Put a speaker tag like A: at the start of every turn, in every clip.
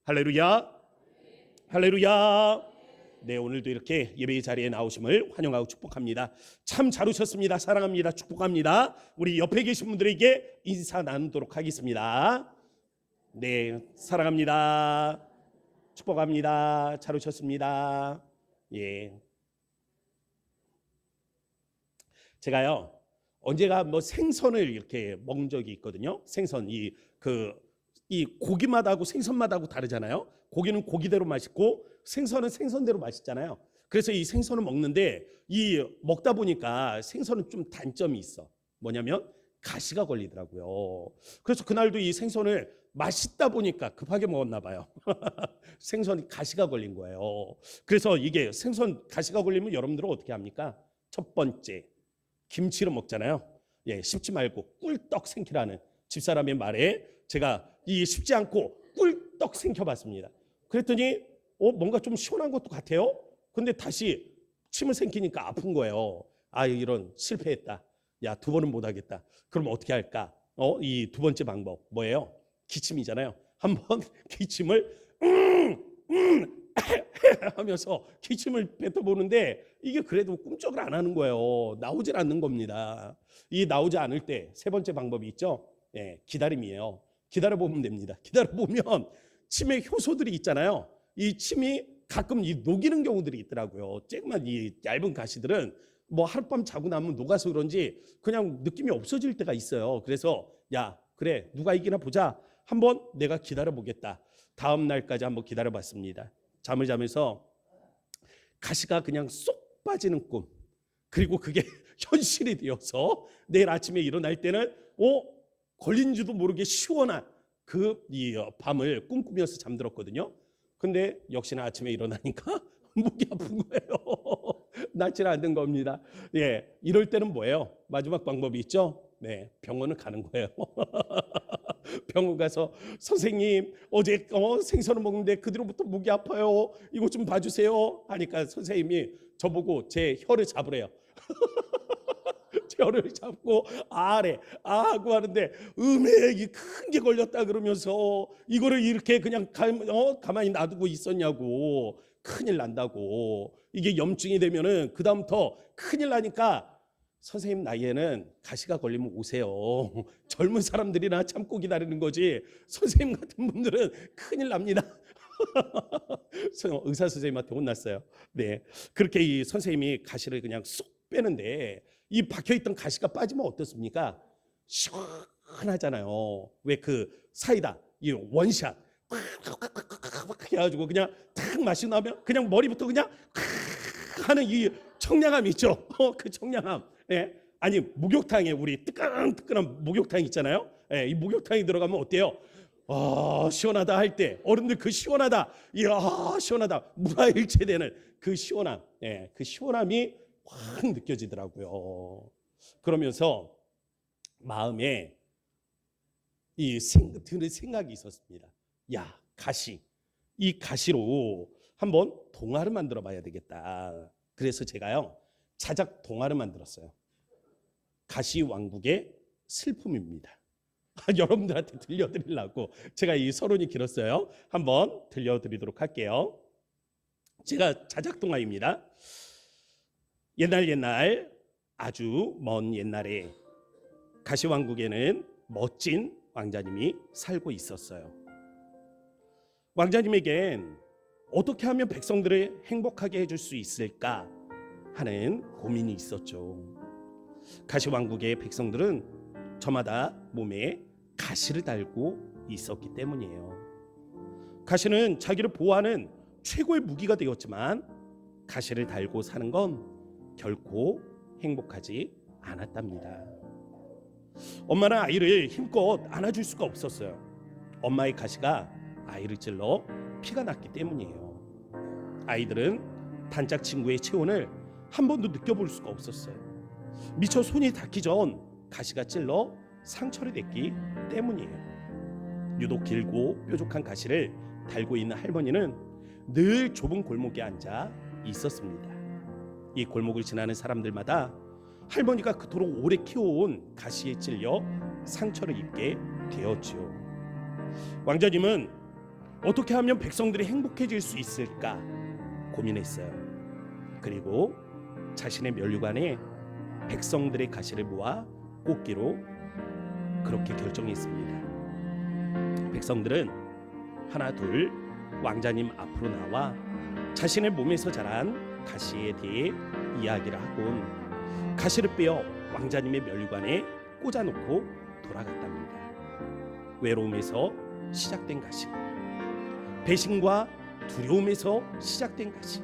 A: 할렐루야, 할렐루야. 네, 오늘도 이렇게 예배의 자리에 나오심을 환영하고 축복합니다. 참 잘 오셨습니다. 사랑합니다. 축복합니다. 우리 옆에 계신 분들에게 인사 나누도록 하겠습니다. 네, 사랑합니다. 축복합니다. 잘 오셨습니다. 예, 제가요 언제가 생선을 이렇게 먹은 적이 있거든요. 생선 이 고기맛하고 생선맛하고 다르잖아요. 고기는 고기대로 맛있고 생선은 생선대로 맛있잖아요. 그래서 이 생선을 먹는데 이 먹다 보니까 생선은 좀 단점이 있어. 뭐냐면 가시가 걸리더라고요. 그래서 그날도 이 생선을 맛있다 보니까 급하게 먹었나 봐요. 생선이 가시가 걸린 거예요. 그래서 이게 생선 가시가 걸리면 여러분들은 어떻게 합니까? 첫 번째, 김치로 먹잖아요. 예, 씹지 말고 꿀떡 생기라는 집사람의 말에 제가 이 쉽지 않고 꿀떡 생겨봤습니다. 그랬더니 뭔가 좀 시원한 것도 같아요. 근데 다시 침을 생기니까 아픈 거예요. 아, 이런 실패했다. 야, 두 번은 못하겠다. 그럼 어떻게 할까? 이 두 번째 방법 뭐예요? 기침이잖아요. 한번 기침을 하면서 기침을 뱉어보는데 이게 그래도 꿈쩍을 안 하는 거예요. 나오질 않는 겁니다. 이 나오지 않을 때 세 번째 방법이 있죠. 예, 기다림이에요. 기다려보면 됩니다. 기다려보면 침의 효소들이 있잖아요. 이 침이 가끔 녹이는 경우들이 있더라고요. 조그만 이 얇은 가시들은 뭐 하룻밤 자고 나면 녹아서 그런지 그냥 느낌이 없어질 때가 있어요. 그래서 야, 그래, 누가 이기나 보자. 한번 내가 기다려보겠다. 다음 날까지 한번 기다려봤습니다. 잠을 자면서 가시가 그냥 쏙 빠지는 꿈, 그리고 그게 현실이 되어서 내일 아침에 일어날 때는 걸린지도 모르게 시원한 이 밤을 꿈꾸면서 잠들었거든요. 근데 역시나 아침에 일어나니까 목이 아픈 거예요. 낫지 않는 겁니다. 예, 이럴 때는 뭐예요? 마지막 방법이 있죠. 네, 병원을 가는 거예요. 병원 가서 선생님 어제 생선을 먹는데 그 뒤로부터 목이 아파요. 이거 좀 봐주세요. 하니까 선생님이 저보고 제 혀를 잡으래요. 혀를 잡고 아래 하고 하는데 음액이 큰 게 걸렸다 그러면서 이거를 이렇게 그냥 가만히 놔두고 있었냐고. 큰일 난다고. 이게 염증이 되면은 그 다음부터 큰일 나니까 선생님 나이에는 가시가 걸리면 오세요. 젊은 사람들이나 참고 기다리는 거지 선생님 같은 분들은 큰일 납니다. 의사 선생님한테 혼났어요. 네, 그렇게 이 선생님이 가시를 그냥 쏙 빼는데 이 박혀있던 가시가 빠지면 어떻습니까? 시원하잖아요. 왜 그 사이다 이 원샷 해가지고 그냥 탁 마시고 나면 그냥 머리부터 그냥 하는 이 청량함이 있죠. 그 청량함. 예. 아니 목욕탕에 우리 뜨끈뜨끈한 목욕탕 있잖아요. 예, 이 목욕탕에 들어가면 어때요? 시원하다 할 때 어른들 그 시원하다, 이야 시원하다, 무라일체되는 그 시원함, 예, 그 시원함이 확 느껴지더라고요. 그러면서 마음에 드는 생각이 있었습니다. 야, 이 가시로 한번 동화를 만들어 봐야 되겠다. 그래서 제가요 자작 동화를 만들었어요. 가시왕국의 슬픔입니다. 여러분들한테 들려드리려고 제가 이 서론이 길었어요. 한번 들려드리도록 할게요. 제가 자작 동화입니다. 옛날 아주 먼 옛날에 가시왕국에는 멋진 왕자님이 살고 있었어요. 왕자님에겐 어떻게 하면 백성들을 행복하게 해줄 수 있을까 하는 고민이 있었죠. 가시왕국의 백성들은 저마다 몸에 가시를 달고 있었기 때문이에요. 가시는 자기를 보호하는 최고의 무기가 되었지만 가시를 달고 사는 건 결코 행복하지 않았답니다. 엄마는 아이를 힘껏 안아줄 수가 없었어요. 엄마의 가시가 아이를 찔러 피가 났기 때문이에요. 아이들은 단짝 친구의 체온을 한 번도 느껴볼 수가 없었어요. 미처 손이 닿기 전 가시가 찔러 상처를 냈기 때문이에요. 유독 길고 뾰족한 가시를 달고 있는 할머니는 늘 좁은 골목에 앉아 있었습니다. 이 골목을 지나는 사람들마다 할머니가 그토록 오래 키워온 가시에 찔려 상처를 입게 되었지요. 왕자님은 어떻게 하면 백성들이 행복해질 수 있을까 고민했어요. 그리고 자신의 면류관에 백성들의 가시를 모아 꽂기로 그렇게 결정했습니다. 백성들은 하나 둘 왕자님 앞으로 나와 자신의 몸에서 자란 가시에 대해 이야기를 하곤 가시를 빼어 왕자님의 면류관에 꽂아놓고 돌아갔답니다. 외로움에서 시작된 가시, 배신과 두려움에서 시작된 가시,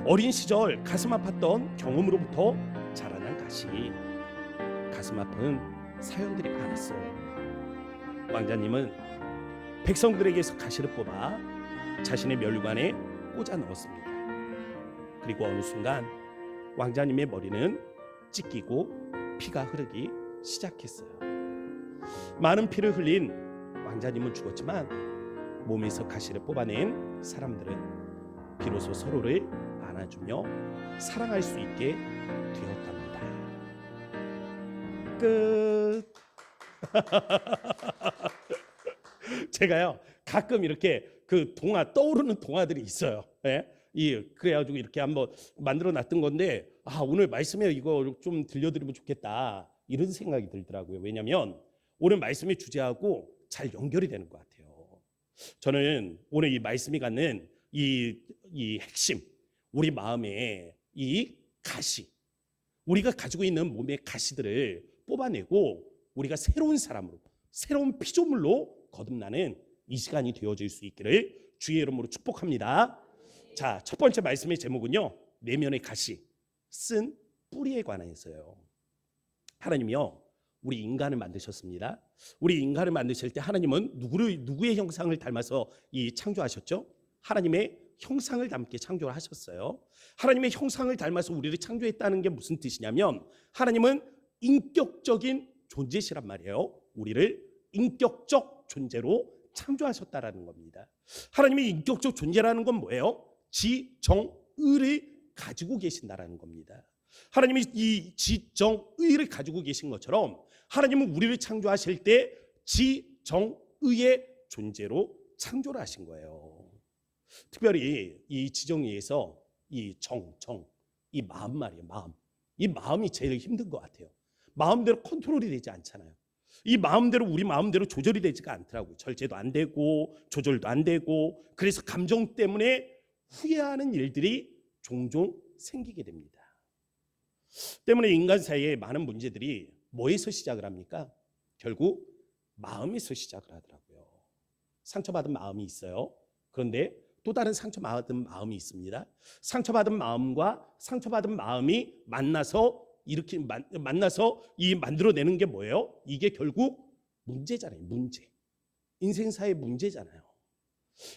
A: 어린 시절 가슴 아팠던 경험으로부터 자라난 가시, 가슴 아픈 사연들이 많았어요. 왕자님은 백성들에게서 가시를 뽑아 자신의 면류관에 꽂아 넣었습니다. 그리고 어느 순간 왕자님의 머리는 찢기고 피가 흐르기 시작했어요. 많은 피를 흘린 왕자님은 죽었지만 몸에서 가시를 뽑아낸 사람들은 비로소 서로를 안아주며 사랑할 수 있게 되었답니다. 끝. 제가요 가끔 이렇게 그 동화 떠오르는 동화들이 있어요. 예? 그래가지고 이렇게 한번 만들어 놨던 건데 오늘 말씀에 이거 좀 들려드리면 좋겠다 이런 생각이 들더라고요. 왜냐하면 오늘 말씀의 주제하고 잘 연결이 되는 것 같아요. 저는 오늘 이 말씀이 갖는 이 핵심, 우리 마음의 이 가시, 우리가 가지고 있는 몸의 가시들을 뽑아내고 우리가 새로운 사람으로, 새로운 피조물로 거듭나는 이 시간이 되어질 수 있기를 주의 이름으로 축복합니다. 자, 첫 번째 말씀의 제목은요, 내면의 가시, 쓴 뿌리에 관해서요. 하나님이요, 우리 인간을 만드셨습니다. 우리 인간을 만드실 때 하나님은 누구의 형상을 닮아서 창조하셨죠? 하나님의 형상을 닮게 창조를 하셨어요. 하나님의 형상을 닮아서 우리를 창조했다는 게 무슨 뜻이냐면 하나님은 인격적인 존재시란 말이에요. 우리를 인격적 존재로 창조하셨다라는 겁니다. 하나님의 인격적 존재라는 건 뭐예요? 지정의를 가지고 계신다라는 겁니다. 하나님이 이 지정의를 가지고 계신 것처럼 하나님은 우리를 창조하실 때 지정의의 존재로 창조를 하신 거예요. 특별히 이 지정의에서 이 이 마음 말이에요. 마음. 이 마음이 제일 힘든 것 같아요. 마음대로 컨트롤이 되지 않잖아요. 이 마음대로 우리 마음대로 조절이 되지가 않더라고요. 절제도 안 되고 조절도 안 되고 그래서 감정 때문에 후회하는 일들이 종종 생기게 됩니다. 때문에 인간 사이에 많은 문제들이 뭐에서 시작을 합니까? 결국 마음에서 시작을 하더라고요. 상처받은 마음이 있어요. 그런데 또 다른 상처받은 마음이 있습니다. 상처받은 마음과 상처받은 마음이 만나서 이렇게 만나서 만들어내는 게 뭐예요? 이게 결국 문제잖아요. 문제. 인생사의 문제잖아요.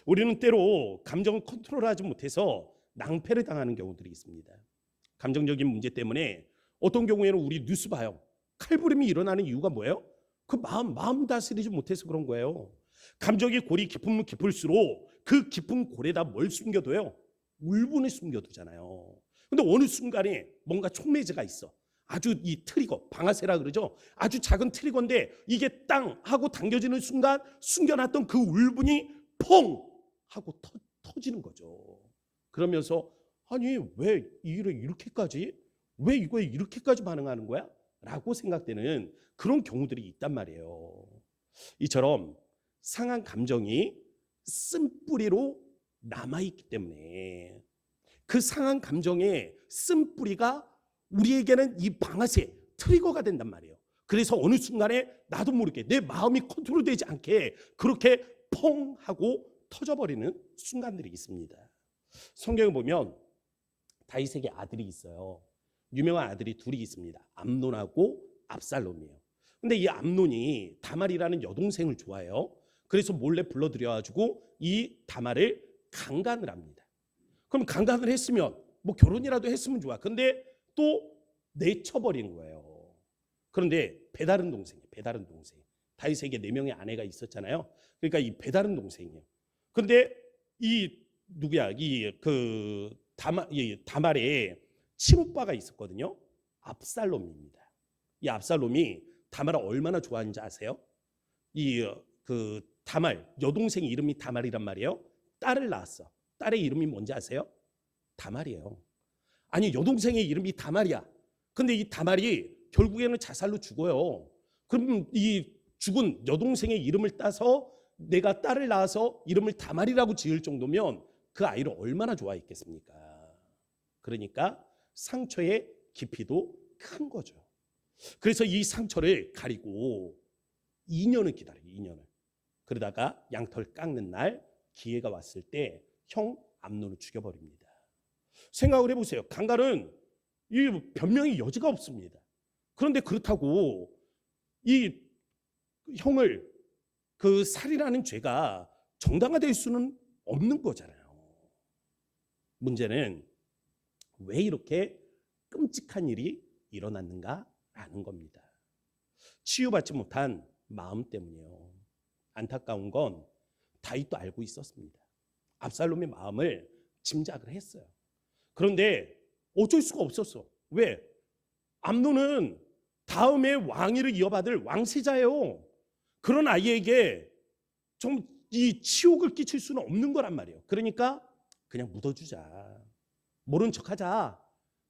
A: 우리는 때로 감정을 컨트롤하지 못해서 낭패를 당하는 경우들이 있습니다. 감정적인 문제 때문에 어떤 경우에는 우리 뉴스 봐요. 칼부림이 일어나는 이유가 뭐예요? 그 마음 다스리지 못해서 그런 거예요. 감정의 골이 깊으면 깊을수록 그 깊은 골에다 뭘 숨겨둬요? 울분을 숨겨두잖아요. 근데 어느 순간에 뭔가 촉매제가 있어. 아주 이 트리거, 방아쇠라 그러죠. 아주 작은 트리거인데 이게 땅 하고 당겨지는 순간 숨겨놨던 그 울분이 퐁 하고 터지는 거죠. 그러면서 아니 왜 이렇게까지? 왜 이거에 이렇게까지 반응하는 거야? 라고 생각되는 그런 경우들이 있단 말이에요. 이처럼 상한 감정이 쓴뿌리로 남아있기 때문에 그 상한 감정의 쓴뿌리가 우리에게는 이 방아쇠, 트리거가 된단 말이에요. 그래서 어느 순간에 나도 모르게 내 마음이 컨트롤되지 않게 그렇게 펑 하고 터져버리는 순간들이 있습니다. 성경에 보면 다윗에게 아들이 있어요. 유명한 아들이 둘이 있습니다. 암논하고 압살롬이에요. 근데 이 암논이 다말이라는 여동생을 좋아해요. 그래서 몰래 불러들여가지고 이 다말을 강간을 합니다. 그럼 강간을 했으면 뭐 결혼이라도 했으면 좋아. 근데 또 내쳐버린 거예요. 그런데 배다른 동생이에요. 배다른 동생. 다윗에게 4명의 아내가 있었잖아요. 그러니까 이 배다른 동생이에요. 근데 이 누구야? 다말의 친오빠가 있었거든요. 압살롬입니다. 이 압살롬이 다말을 얼마나 좋아하는지 아세요? 다말, 여동생 이름이 다말이란 말이에요. 딸을 낳았어. 딸의 이름이 뭔지 아세요? 다말이에요. 아니, 여동생의 이름이 다말이야. 근데 이 다말이 결국에는 자살로 죽어요. 그럼 이 죽은 여동생의 이름을 따서 내가 딸을 낳아서 이름을 다말이라고 지을 정도면 그 아이를 얼마나 좋아했겠습니까? 그러니까 상처의 깊이도 큰 거죠. 그래서 이 상처를 가리고 2년을 기다려요. 2년을. 그러다가 양털 깎는 날 기회가 왔을 때 형 암논을 죽여버립니다. 생각을 해보세요. 강간은 이 변명의 여지가 없습니다. 그런데 그렇다고 이 형을 그 살인하는 죄가 정당화될 수는 없는 거잖아요. 문제는 왜 이렇게 끔찍한 일이 일어났는가라는 겁니다. 치유받지 못한 마음 때문이에요. 안타까운 건 다윗도 알고 있었습니다. 압살롬의 마음을 짐작을 했어요. 그런데 어쩔 수가 없었어. 왜? 암논은 다음에 왕위를 이어받을 왕세자예요. 그런 아이에게 좀 이 치욕을 끼칠 수는 없는 거란 말이에요. 그러니까 그냥 묻어주자. 모른 척하자.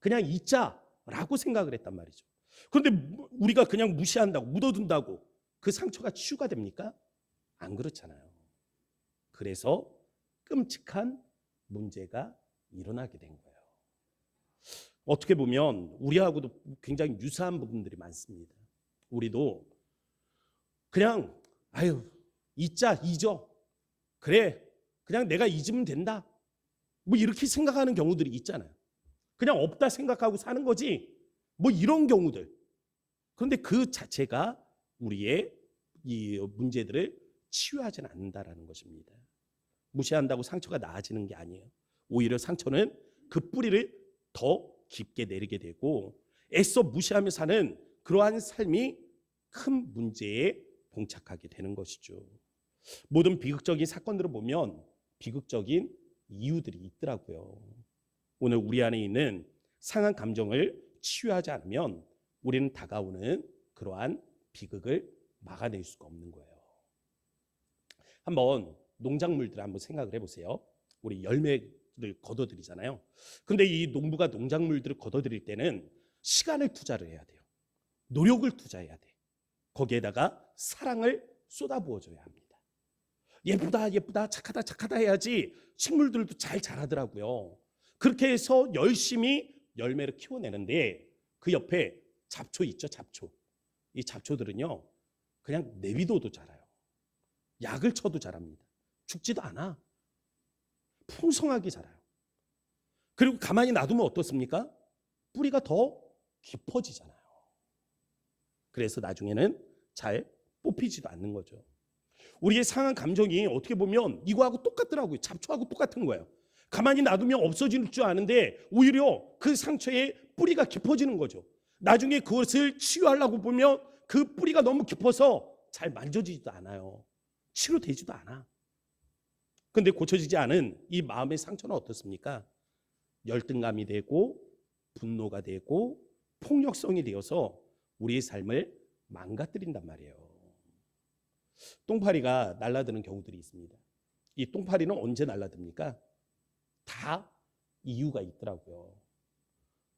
A: 그냥 잊자라고 생각을 했단 말이죠. 그런데 우리가 그냥 무시한다고 묻어둔다고 그 상처가 치유가 됩니까? 안 그렇잖아요. 그래서 끔찍한 문제가 일어나게 된 거예요. 어떻게 보면 우리하고도 굉장히 유사한 부분들이 많습니다. 우리도 그냥 잊어. 그래, 그냥 내가 잊으면 된다. 뭐 이렇게 생각하는 경우들이 있잖아요. 그냥 없다 생각하고 사는 거지. 뭐 이런 경우들. 그런데 그 자체가 우리의 이 문제들을 치유하지는 않는다라는 것입니다. 무시한다고 상처가 나아지는 게 아니에요. 오히려 상처는 그 뿌리를 더 깊게 내리게 되고 애써 무시하며 사는 그러한 삶이 큰 문제에 봉착하게 되는 것이죠. 모든 비극적인 사건들을 보면 비극적인 이유들이 있더라고요. 오늘 우리 안에 있는 상한 감정을 치유하지 않으면 우리는 다가오는 그러한 비극을 막아낼 수가 없는 거예요. 한번 농작물들을 한번 생각을 해보세요. 우리 열매를 거둬들이잖아요. 근데 이 농부가 농작물들을 거둬들일 때는 시간을 투자를 해야 돼요. 노력을 투자해야 돼. 거기에다가 사랑을 쏟아부어줘야 합니다. 예쁘다 착하다 해야지 식물들도 잘 자라더라고요. 그렇게 해서 열심히 열매를 키워내는데 그 옆에 잡초 있죠. 잡초. 이 잡초들은요 그냥 내비둬도 자라요. 약을 쳐도 자랍니다. 죽지도 않아. 풍성하게 자라요. 그리고 가만히 놔두면 어떻습니까? 뿌리가 더 깊어지잖아요. 그래서 나중에는 잘 뽑히지도 않는 거죠. 우리의 상한 감정이 어떻게 보면 이거하고 똑같더라고요. 잡초하고 똑같은 거예요. 가만히 놔두면 없어질 줄 아는데 오히려 그 상처에 뿌리가 깊어지는 거죠. 나중에 그것을 치유하려고 보면 그 뿌리가 너무 깊어서 잘 만져지지도 않아요. 치료되지도 않아. 근데 고쳐지지 않은 이 마음의 상처는 어떻습니까? 열등감이 되고 분노가 되고 폭력성이 되어서 우리의 삶을 망가뜨린단 말이에요. 똥파리가 날아드는 경우들이 있습니다. 이 똥파리는 언제 날아듭니까? 다 이유가 있더라고요.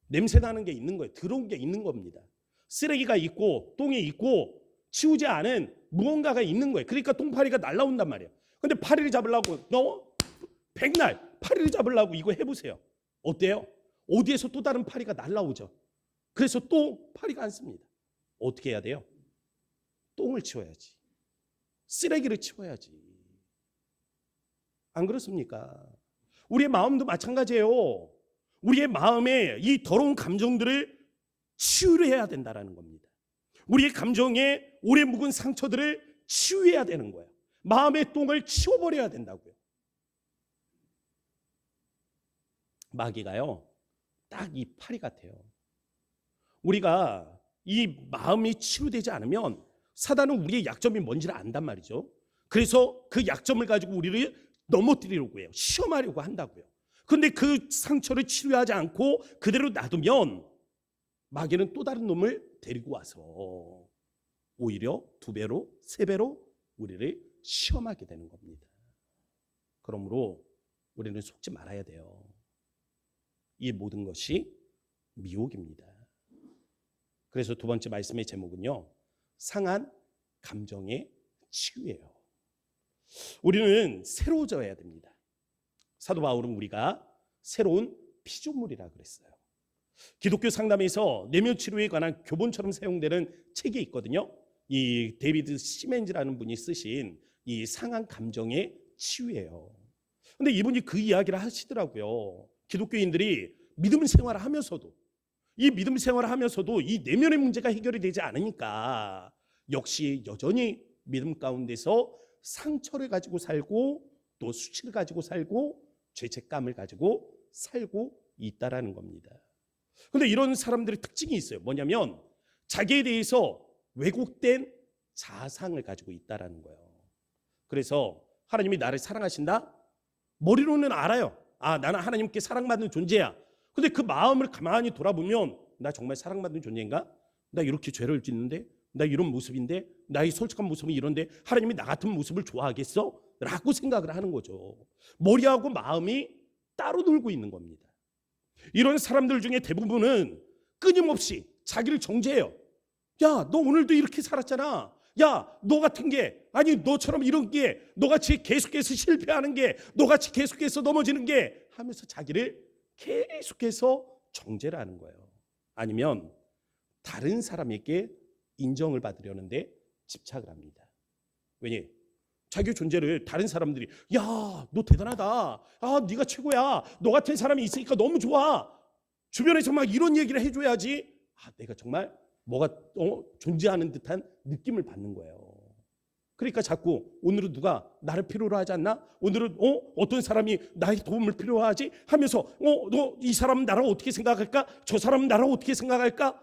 A: 냄새 나는 게 있는 거예요. 더러운 게 있는 겁니다. 쓰레기가 있고 똥이 있고 치우지 않은 무언가가 있는 거예요. 그러니까 똥파리가 날아온단 말이에요. 근데 파리를 잡으려고 백날 파리를 잡으려고 이거 해보세요. 어때요? 어디에서 또 다른 파리가 날아오죠. 그래서 또 파리가 앉습니다. 어떻게 해야 돼요? 똥을 치워야지. 쓰레기를 치워야지. 안 그렇습니까? 우리의 마음도 마찬가지예요. 우리의 마음에 이 더러운 감정들을 치유를 해야 된다는 겁니다. 우리의 감정에 오래 묵은 상처들을 치유해야 되는 거예요. 마음의 똥을 치워버려야 된다고요. 마귀가요, 딱 이 파리 같아요. 우리가 이 마음이 치유되지 않으면 사단은 우리의 약점이 뭔지를 안단 말이죠. 그래서 그 약점을 가지고 우리를 넘어뜨리려고 해요. 시험하려고 한다고요. 그런데 그 상처를 치료하지 않고 그대로 놔두면 마귀는 또 다른 놈을 데리고 와서 오히려 2배로 3배로 우리를 시험하게 되는 겁니다. 그러므로 우리는 속지 말아야 돼요. 이 모든 것이 미혹입니다. 그래서 두 번째 말씀의 제목은요, 상한 감정의 치유예요. 우리는 새로워져야 됩니다. 사도 바울은 우리가 새로운 피조물이라 그랬어요. 기독교 상담에서 내면 치료에 관한 교본처럼 사용되는 책이 있거든요. 이 데이비드 시멘즈라는 분이 쓰신 이 상한 감정의 치유예요. 근데 이분이 그 이야기를 하시더라고요. 기독교인들이 믿음 생활을 하면서도 이 믿음 생활을 하면서도 이 내면의 문제가 해결이 되지 않으니까 역시 여전히 믿음 가운데서 상처를 가지고 살고 또 수치를 가지고 살고 죄책감을 가지고 살고 있다라는 겁니다. 근데 이런 사람들의 특징이 있어요. 뭐냐면 자기에 대해서 왜곡된 자상을 가지고 있다라는 거예요. 그래서 하나님이 나를 사랑하신다? 머리로는 알아요. 아, 나는 하나님께 사랑받는 존재야. 근데 그 마음을 가만히 돌아보면 나 정말 사랑받는 존재인가? 나 이렇게 죄를 짓는데? 나 이런 모습인데? 나의 솔직한 모습은 이런데 하나님이 나 같은 모습을 좋아하겠어? 라고 생각을 하는 거죠. 머리하고 마음이 따로 놀고 있는 겁니다. 이런 사람들 중에 대부분은 끊임없이 자기를 정죄해요. 야, 너 오늘도 이렇게 살았잖아. 야, 너 같은 게, 아니 너처럼 이런 게, 너같이 계속해서 실패하는 게, 너같이 계속해서 넘어지는 게 하면서 자기를 계속해서 정죄를 하는 거예요. 아니면 다른 사람에게 인정을 받으려는데 집착을 합니다. 왜냐? 자기 존재를 다른 사람들이 야, 너 대단하다. 아, 네가 최고야. 너 같은 사람이 있으니까 너무 좋아. 주변에서 막 이런 얘기를 해줘야지. 아, 내가 정말 뭐가 존재하는 듯한 느낌을 받는 거예요. 그러니까 자꾸 오늘은 누가 나를 필요로 하지 않나? 오늘은 어떤 사람이 나의 도움을 필요하지? 하면서 너 이 사람은 나를 어떻게 생각할까? 저 사람은 나를 어떻게 생각할까?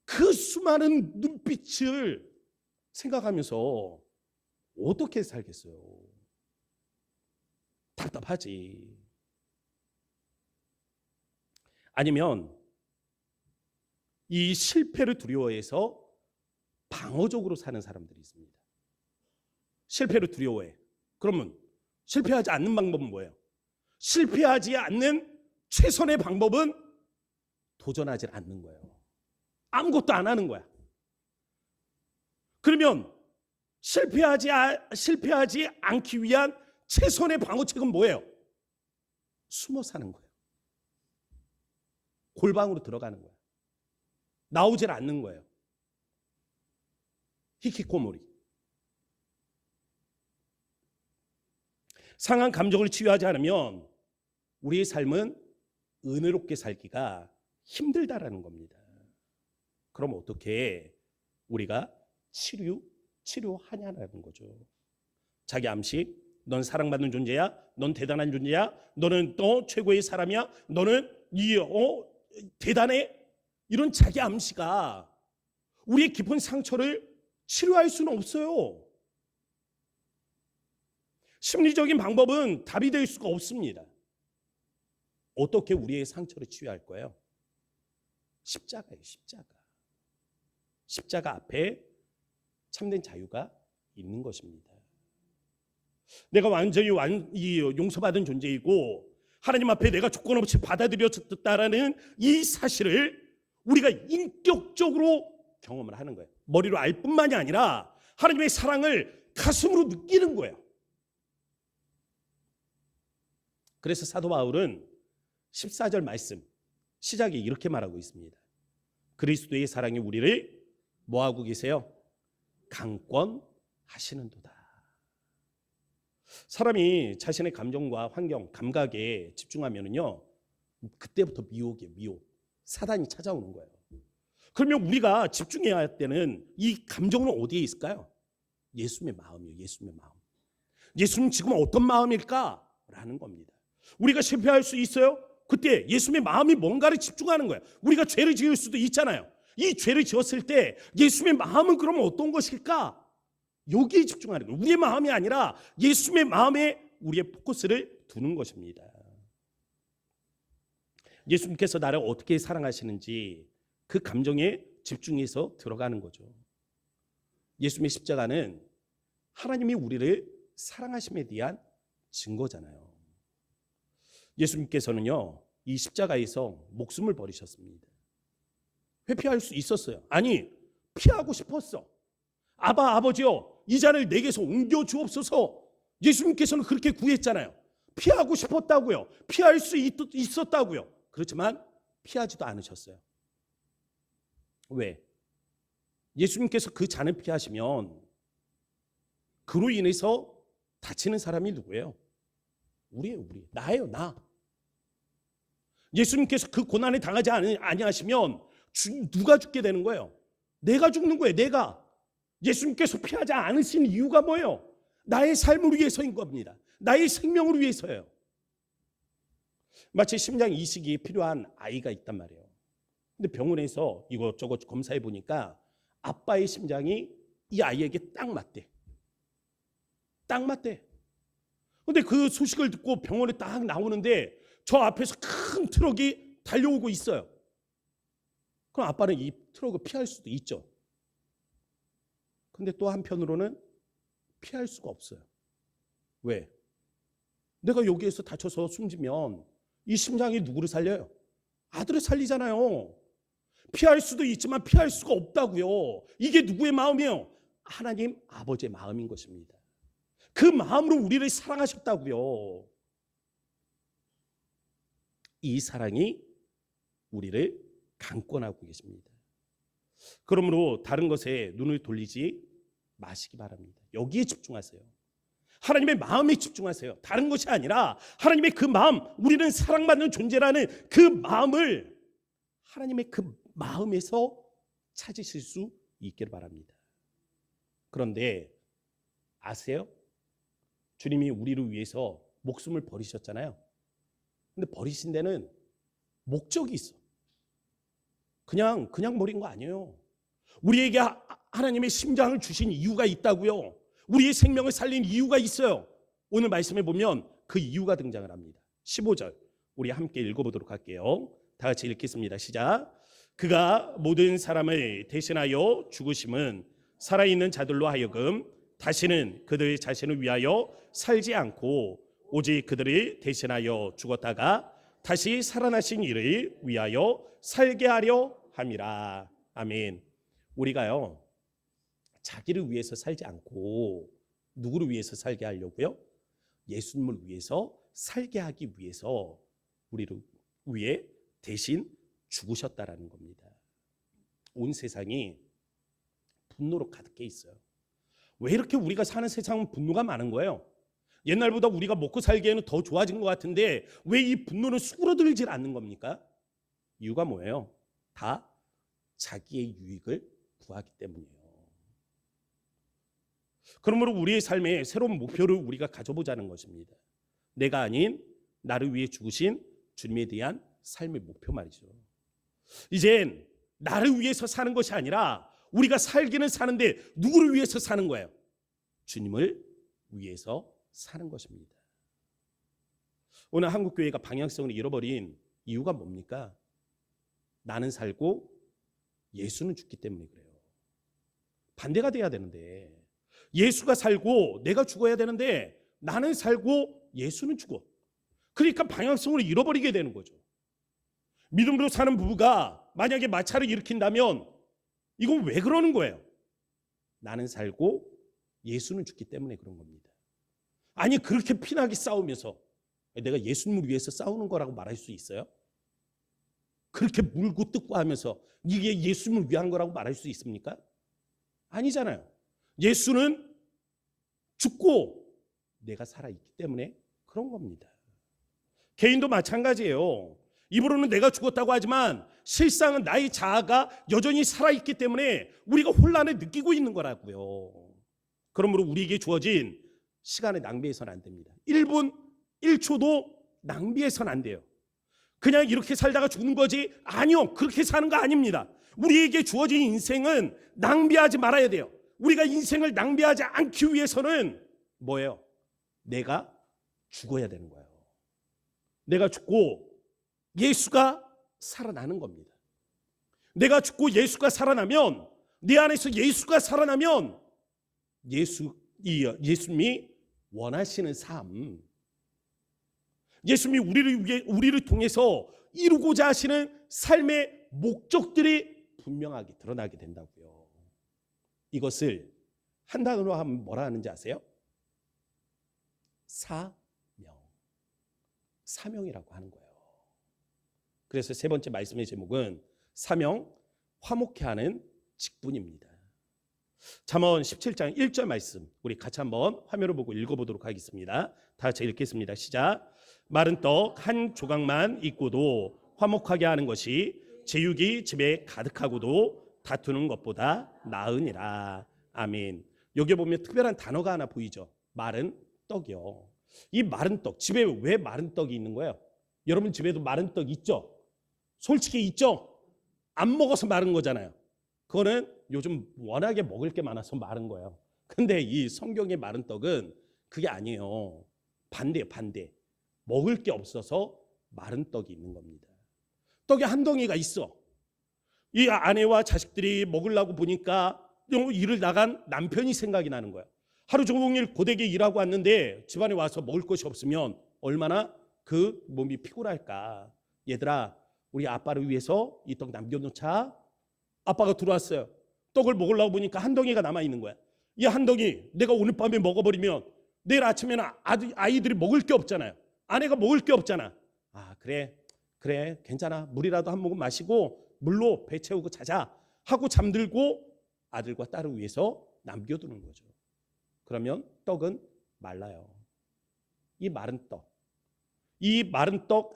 A: 그 수많은 눈빛을 생각하면서 어떻게 살겠어요? 답답하지. 아니면 이 실패를 두려워해서 방어적으로 사는 사람들이 있습니다. 실패를 두려워해. 그러면 실패하지 않는 방법은 뭐예요? 실패하지 않는 최선의 방법은 도전하지 않는 거예요. 아무것도 안 하는 거야. 그러면 실패하지 않기 위한 최선의 방어책은 뭐예요? 숨어 사는 거예요. 골방으로 들어가는 거예요. 나오질 않는 거예요. 히키코모리. 상한 감정을 치유하지 않으면 우리의 삶은 은혜롭게 살기가 힘들다라는 겁니다. 그럼 어떻게 우리가 치료하냐라는 거죠. 자기 암시, 넌 사랑받는 존재야, 넌 대단한 존재야, 너는 또 최고의 사람이야, 너는 대단해. 이런 자기 암시가 우리의 깊은 상처를 치료할 수는 없어요. 심리적인 방법은 답이 될 수가 없습니다. 어떻게 우리의 상처를 치유할 거예요? 십자가예요, 십자가. 십자가 앞에 참된 자유가 있는 것입니다. 내가 완전히 용서받은 존재이고 하나님 앞에 내가 조건 없이 받아들여졌다라는 이 사실을 우리가 인격적으로 경험을 하는 거예요. 머리로 알 뿐만이 아니라 하나님의 사랑을 가슴으로 느끼는 거예요. 그래서 사도 바울은 14절 말씀 시작에 이렇게 말하고 있습니다. 그리스도의 사랑이 우리를 뭐하고 계세요? 강권하시는도다. 사람이 자신의 감정과 환경, 감각에 집중하면요, 그때부터 미혹이에요. 미혹. 사단이 찾아오는 거예요. 그러면 우리가 집중해야 할 때는 이 감정은 어디에 있을까요? 예수님의 마음이에요. 예수님의 마음. 예수님 지금 어떤 마음일까? 라는 겁니다. 우리가 실패할 수 있어요? 그때 예수님의 마음이 뭔가를 집중하는 거예요. 우리가 죄를 지을 수도 있잖아요. 이 죄를 지었을 때 예수님의 마음은 그러면 어떤 것일까? 여기에 집중하는 거예요. 우리의 마음이 아니라 예수님의 마음에 우리의 포커스를 두는 것입니다. 예수님께서 나를 어떻게 사랑하시는지 그 감정에 집중해서 들어가는 거죠. 예수님의 십자가는 하나님이 우리를 사랑하심에 대한 증거잖아요. 예수님께서는요, 이 십자가에서 목숨을 버리셨습니다. 회피할 수 있었어요. 아니, 피하고 싶었어. 아버지요, 이 잔을 내게서 옮겨 주옵소서. 예수님께서는 그렇게 구했잖아요. 피하고 싶었다고요. 피할 수 있었다고요. 그렇지만 피하지도 않으셨어요. 왜? 예수님께서 그 잔을 피하시면 그로 인해서 다치는 사람이 누구예요? 우리예요, 우리. 나예요, 나. 예수님께서 그 고난에 당하지 아니하시면 누가 죽게 되는 거예요? 내가 죽는 거예요, 내가. 예수님께서 피하지 않으신 이유가 뭐예요? 나의 삶을 위해서인 겁니다. 나의 생명을 위해서예요. 마치 심장 이식이 필요한 아이가 있단 말이에요. 근데 병원에서 이것저것 검사해 보니까 아빠의 심장이 이 아이에게 딱 맞대. 딱 맞대. 근데 그 소식을 듣고 병원에 딱 나오는데 저 앞에서 큰 트럭이 달려오고 있어요. 그럼 아빠는 이 트럭을 피할 수도 있죠. 근데 또 한편으로는 피할 수가 없어요. 왜? 내가 여기에서 다쳐서 숨지면 이 심장이 누구를 살려요? 아들을 살리잖아요. 피할 수도 있지만 피할 수가 없다고요. 이게 누구의 마음이에요? 하나님 아버지의 마음인 것입니다. 그 마음으로 우리를 사랑하셨다고요. 이 사랑이 우리를 강권하고 계십니다. 그러므로 다른 것에 눈을 돌리지 마시기 바랍니다. 여기에 집중하세요. 하나님의 마음에 집중하세요. 다른 것이 아니라 하나님의 그 마음, 우리는 사랑받는 존재라는 그 마음을 하나님의 그 마음에서 찾으실 수 있기를 바랍니다. 그런데 아세요? 주님이 우리를 위해서 목숨을 버리셨잖아요. 근데 버리신 데는 목적이 있어. 그냥 버린 거 아니에요. 우리에게 하나님의 심장을 주신 이유가 있다고요. 우리의 생명을 살린 이유가 있어요. 오늘 말씀에 보면 그 이유가 등장을 합니다. 15절 우리 함께 읽어보도록 할게요. 다 같이 읽겠습니다. 시작. 그가 모든 사람을 대신하여 죽으심은 살아있는 자들로 하여금 다시는 그들 자신을 위하여 살지 않고 오직 그들을 대신하여 죽었다가 다시 살아나신 이를 위하여 살게 하려 함이라. 아멘. 우리가요, 자기를 위해서 살지 않고 누구를 위해서 살게 하려고요? 예수님을 위해서 살게 하기 위해서 우리를 위해 대신 죽으셨다라는 겁니다. 온 세상이 분노로 가득해 있어요. 왜 이렇게 우리가 사는 세상은 분노가 많은 거예요? 옛날보다 우리가 먹고 살기에는 더 좋아진 것 같은데 왜 이 분노는 수그러들질 않는 겁니까? 이유가 뭐예요? 다 자기의 유익을 구하기 때문이에요. 그러므로 우리의 삶에 새로운 목표를 우리가 가져보자는 것입니다. 내가 아닌 나를 위해 죽으신 주님에 대한 삶의 목표 말이죠. 이젠 나를 위해서 사는 것이 아니라 우리가 살기는 사는데 누구를 위해서 사는 거예요? 주님을 위해서 사는 것입니다. 오늘 한국교회가 방향성을 잃어버린 이유가 뭡니까? 나는 살고 예수는 죽기 때문에 그래요. 반대가 돼야 되는데 예수가 살고 내가 죽어야 되는데 나는 살고 예수는 죽어. 그러니까 방향성을 잃어버리게 되는 거죠. 믿음으로 사는 부부가 만약에 마찰을 일으킨다면 이건 왜 그러는 거예요? 나는 살고 예수는 죽기 때문에 그런 겁니다. 아니 그렇게 피나게 싸우면서 내가 예수님을 위해서 싸우는 거라고 말할 수 있어요? 그렇게 물고 뜯고 하면서 이게 예수님을 위한 거라고 말할 수 있습니까? 아니잖아요. 예수는 죽고 내가 살아있기 때문에 그런 겁니다. 개인도 마찬가지예요. 입으로는 내가 죽었다고 하지만 실상은 나의 자아가 여전히 살아있기 때문에 우리가 혼란을 느끼고 있는 거라고요. 그러므로 우리에게 주어진 시간을 낭비해서는 안 됩니다. 1분 1초도 낭비해서는 안 돼요. 그냥 이렇게 살다가 죽는 거지? 아니요. 그렇게 사는 거 아닙니다. 우리에게 주어진 인생은 낭비하지 말아야 돼요. 우리가 인생을 낭비하지 않기 위해서는 뭐예요? 내가 죽어야 되는 거예요. 내가 죽고 예수가 살아나는 겁니다. 내가 죽고 예수가 살아나면 내 안에서 예수가 살아나면 예수님이 원하시는 삶, 예수님이 우리를 통해서 이루고자 하시는 삶의 목적들이 분명하게 드러나게 된다고요. 이것을 한 단어로 하면 뭐라 하는지 아세요? 사명이라고 하는 거예요. 그래서 세 번째 말씀의 제목은 사명, 화목케 하는 직분입니다. 잠언 17장 1절 말씀 우리 같이 한번 화면을 보고 읽어보도록 하겠습니다. 다 같이 읽겠습니다. 시작. 마른 떡 한 조각만 있고도 화목하게 하는 것이 제육이 집에 가득하고도 다투는 것보다 나으니라. 아멘. 여기 보면 특별한 단어가 하나 보이죠. 마른 떡이요. 이 마른 떡, 집에 왜 마른 떡이 있는 거예요? 여러분 집에도 마른 떡 있죠? 솔직히 있죠? 안 먹어서 마른 거잖아요. 그거는 요즘 워낙에 먹을 게 많아서 마른 거예요. 근데 이 성경의 마른 떡은 그게 아니에요. 반대예요, 반대. 먹을 게 없어서 마른 떡이 있는 겁니다. 떡에 한 덩이가 있어. 이 아내와 자식들이 먹으려고 보니까 일을 나간 남편이 생각이 나는 거야. 하루 종일 고되게 일하고 왔는데 집안에 와서 먹을 것이 없으면 얼마나 그 몸이 피곤할까. 얘들아, 우리 아빠를 위해서 이 떡 남겨놓자. 아빠가 들어왔어요. 떡을 먹으려고 보니까 한 덩이가 남아있는 거야. 이 한 덩이 내가 오늘 밤에 먹어버리면 내일 아침에는 아이들이 먹을 게 없잖아요. 아내가 먹을 게 없잖아. 아, 그래 괜찮아. 물이라도 한 모금 마시고 물로 배 채우고 자자 하고 잠들고 아들과 딸을 위해서 남겨두는 거죠. 그러면 떡은 말라요. 이 마른 떡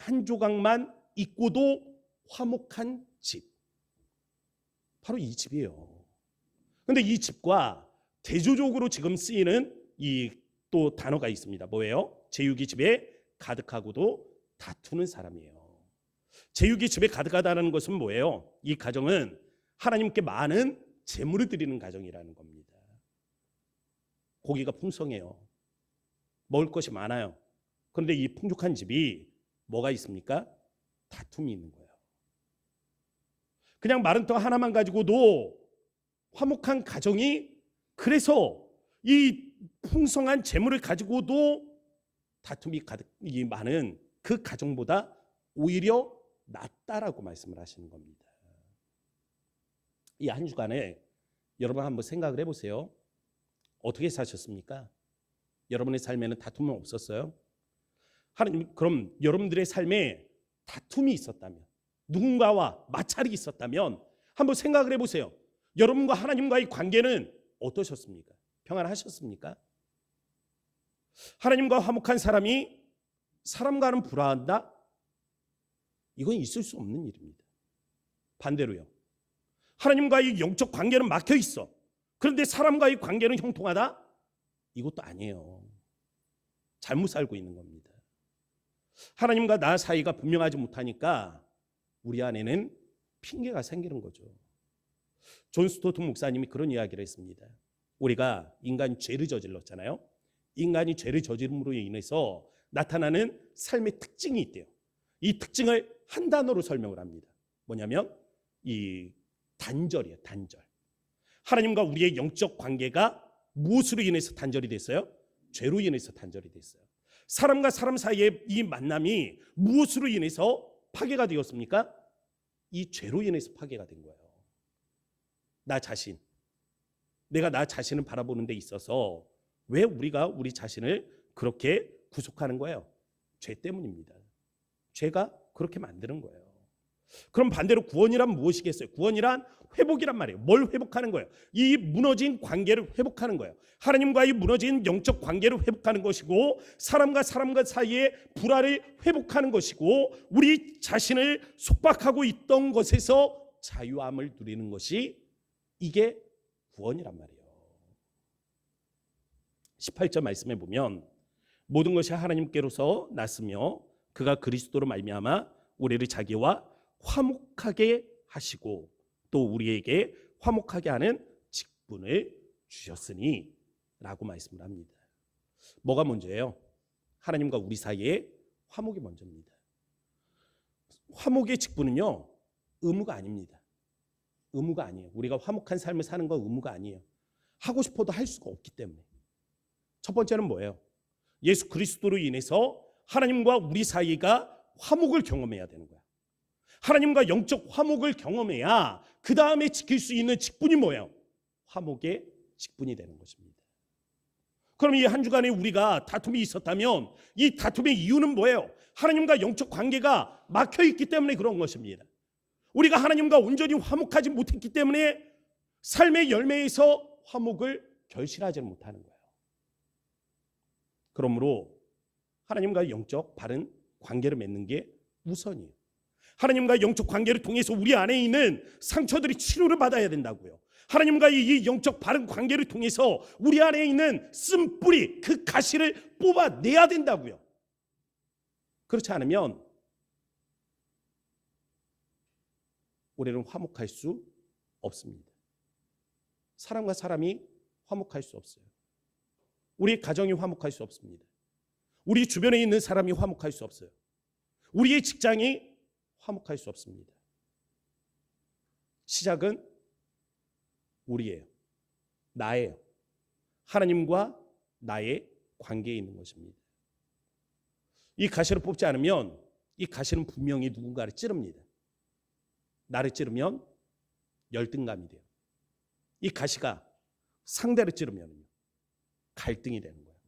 A: 한 조각만 있고도 화목한 집, 바로 이 집이에요. 근데 이 집과 대조적으로 지금 쓰이는 이 또 단어가 있습니다. 뭐예요? 제육이 집에 가득하고도 다투는 사람이에요. 제육이 집에 가득하다는 것은 뭐예요? 이 가정은 하나님께 많은 제물을 드리는 가정이라는 겁니다. 고기가 풍성해요. 먹을 것이 많아요. 그런데 이 풍족한 집이 뭐가 있습니까? 다툼이 있는 거예요. 그냥 마른 떡 하나만 가지고도 화목한 가정이, 그래서 이 풍성한 재물을 가지고도 다툼이 가득이 많은 그 가정보다 오히려 낫다라고 말씀을 하시는 겁니다. 이 한 주간에 여러분 한번 생각을 해보세요. 어떻게 사셨습니까? 여러분의 삶에는 다툼은 없었어요? 하나님, 그럼 여러분들의 삶에 다툼이 있었다면, 누군가와 마찰이 있었다면 한번 생각을 해보세요. 여러분과 하나님과의 관계는 어떠셨습니까? 평안하셨습니까? 하나님과 화목한 사람이 사람과는 불화한다? 이건 있을 수 없는 일입니다. 반대로요. 하나님과의 영적 관계는 막혀 있어. 그런데 사람과의 관계는 형통하다? 이것도 아니에요. 잘못 살고 있는 겁니다. 하나님과 나 사이가 분명하지 못하니까 우리 안에는 핑계가 생기는 거죠. 존 스토트 목사님이 그런 이야기를 했습니다. 우리가 인간이 죄를 저질렀잖아요. 인간이 죄를 저지름으로 인해서 나타나는 삶의 특징이 있대요. 이 특징을 한 단어로 설명을 합니다. 뭐냐면 이 단절이에요. 단절. 하나님과 우리의 영적 관계가 무엇으로 인해서 단절이 됐어요? 죄로 인해서 단절이 됐어요. 사람과 사람 사이의 이 만남이 무엇으로 인해서 파괴가 되었습니까? 이 죄로 인해서 파괴가 된 거예요. 내가 나 자신을 바라보는 데 있어서 왜 우리가 우리 자신을 그렇게 구속하는 거예요? 죄 때문입니다. 죄가 그렇게 만드는 거예요. 그럼 반대로 구원이란 무엇이겠어요? 구원이란 회복이란 말이에요. 뭘 회복하는 거예요? 이 무너진 관계를 회복하는 거예요. 하나님과의 무너진 영적 관계를 회복하는 것이고, 사람과 사이의 불화를 회복하는 것이고, 우리 자신을 속박하고 있던 것에서 자유함을 누리는 것이, 이게 구원이란 말이에요. 18절 말씀에 보면 모든 것이 하나님께로서 났으며 그가 그리스도로 말미암아 우리를 자기와 화목하게 하시고 또 우리에게 화목하게 하는 직분을 주셨으니 라고 말씀을 합니다. 뭐가 먼저예요? 하나님과 우리 사이에 화목이 먼저입니다. 화목의 직분은요, 의무가 아닙니다. 의무가 아니에요. 우리가 화목한 삶을 사는 건 의무가 아니에요. 하고 싶어도 할 수가 없기 때문에. 첫 번째는 뭐예요? 예수 그리스도로 인해서 하나님과 우리 사이가 화목을 경험해야 되는 거야. 하나님과 영적 화목을 경험해야 그 다음에 지킬 수 있는 직분이 뭐예요? 화목의 직분이 되는 것입니다. 그럼 이 한 주간에 우리가 다툼이 있었다면 이 다툼의 이유는 뭐예요? 하나님과 영적 관계가 막혀있기 때문에 그런 것입니다. 우리가 하나님과 온전히 화목하지 못했기 때문에 삶의 열매에서 화목을 결실하지 못하는 거예요. 그러므로 하나님과 영적 바른 관계를 맺는 게 우선이에요. 하나님과 영적 관계를 통해서 우리 안에 있는 상처들이 치료를 받아야 된다고요. 하나님과 이 영적 바른 관계를 통해서 우리 안에 있는 쓴뿌리, 그 가시를 뽑아내야 된다고요. 그렇지 않으면 우리는 화목할 수 없습니다. 사람과 사람이 화목할 수 없어요. 우리 가정이 화목할 수 없습니다. 우리 주변에 있는 사람이 화목할 수 없어요. 우리의 직장이 화목할 수 없습니다. 시작은 우리예요. 나예요. 하나님과 나의 관계에 있는 것입니다. 이 가시를 뽑지 않으면 이 가시는 분명히 누군가를 찌릅니다. 나를 찌르면 열등감이 돼요. 이 가시가 상대를 찌르면 갈등이 되는 거예요.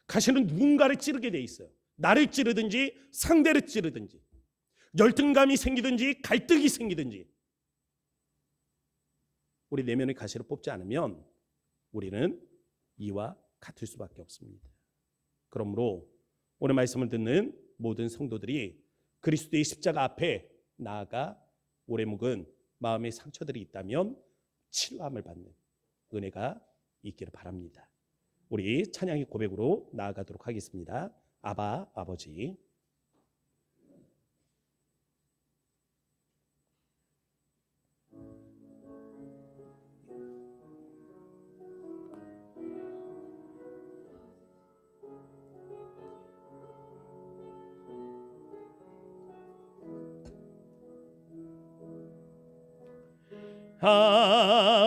A: 가시는 누군가를 찌르게 돼 있어요. 나를 찌르든지 상대를 찌르든지 열등감이 생기든지 갈등이 생기든지 우리 내면의 가시를 뽑지 않으면 우리는 이와 같을 수밖에 없습니다. 그러므로 오늘 말씀을 듣는 모든 성도들이 그리스도의 십자가 앞에 나아가 오래 묵은 마음의 상처들이 있다면 치료함을 받는 은혜가 있기를 바랍니다. 우리 찬양의 고백으로 나아가도록 하겠습니다. 아바 아버지.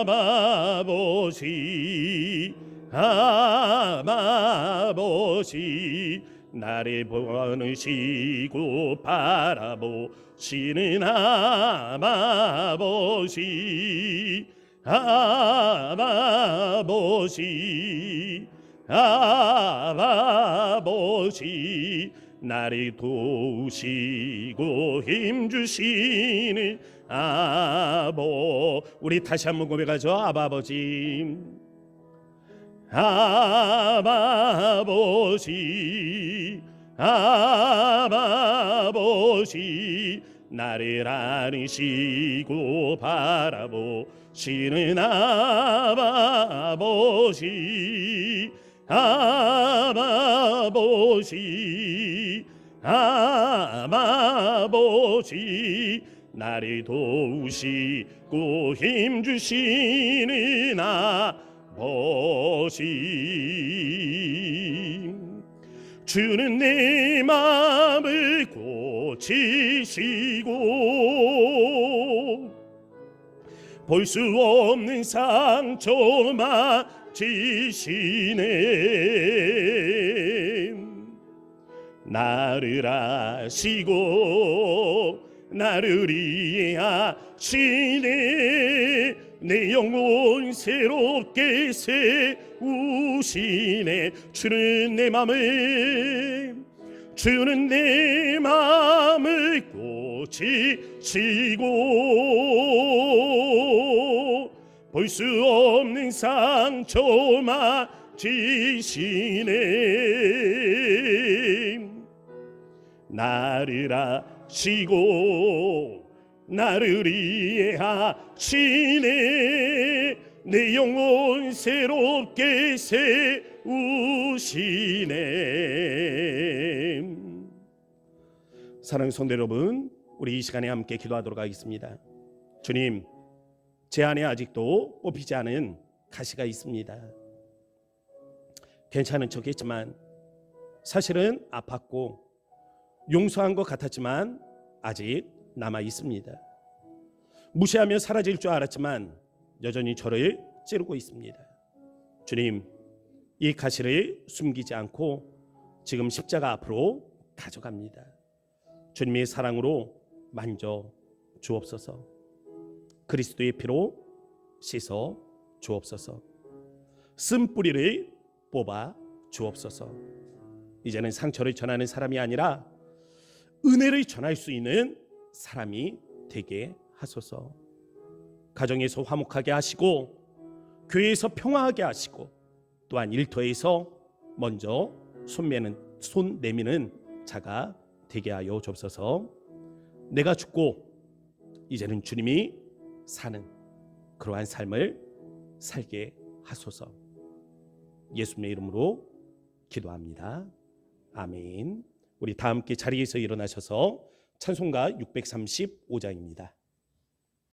A: 아버지 아버지 나를 보시고 바라보시는 아버지 아버지 아버지 나를 도우시고 힘주시는 우리 다시 한번 고백하죠. 아버지 아버지 아버지 나를 안으시고 바라보시는 아버지 아버지 아버지 나를 도우시고 힘주시는 아버지 주는 내 마음을 고치시고 볼 수 없는 상처 맞으시네 나를 아시고 나를 이해하시네 내 영혼 새롭게 세우시네 주는 내 마음을 고치시고 볼 수 없는 상처 맞으시네 나를 아시고 나를 이해하시네 내 영혼 새롭게 세우시네 사랑하는 성도 여러분 우리 이 시간에 함께 기도하도록 하겠습니다. 주님 제 안에 아직도 뽑히지 않은 가시가 있습니다. 괜찮은 척했지만 사실은 아팠고 용서한 것 같았지만 아직 남아 있습니다. 무시하면 사라질 줄 알았지만 여전히 저를 찌르고 있습니다. 주님, 이 가시를 숨기지 않고 지금 십자가 앞으로 가져갑니다. 주님의 사랑으로 만져 주옵소서. 그리스도의 피로 씻어 주옵소서. 쓴 뿌리를 뽑아 주옵소서. 이제는 상처를 전하는 사람이 아니라 은혜를 전할 수 있는 사람이 되게 하소서. 가정에서 화목하게 하시고 교회에서 평화하게 하시고 또한 일터에서 먼저 손 내미는 자가 되게 하여 주옵소서. 내가 죽고 이제는 주님이 사는 그러한 삶을 살게 하소서. 예수님의 이름으로 기도합니다. 아멘. 우리 다 함께 자리에서 일어나셔서 찬송가 635장입니다.